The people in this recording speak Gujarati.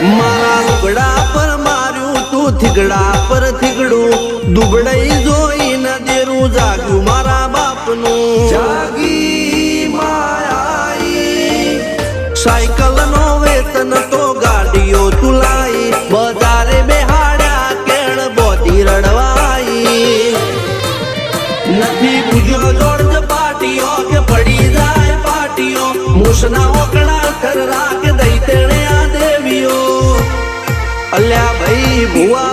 મારા લુગડા પર માર્યું તું થીગડા પર થીગડું દુબળાઈ જોઈને દેરું જાગ્યું મારા બાપનું જાગી માયાઈ સાયકલ નો વેતન તો ગાડીઓ તુલાઈ બજારે બેહાડ્યા કેળ બોધી રડવાઈ નથી પૂજ્યો જોડ પાટીઓ કે પડી જાય પાટીઓ મૂસના ઓકડા થર રાખ દઈ તેણે આ દેવીઓ અલ્યા ભાઈ ભુવા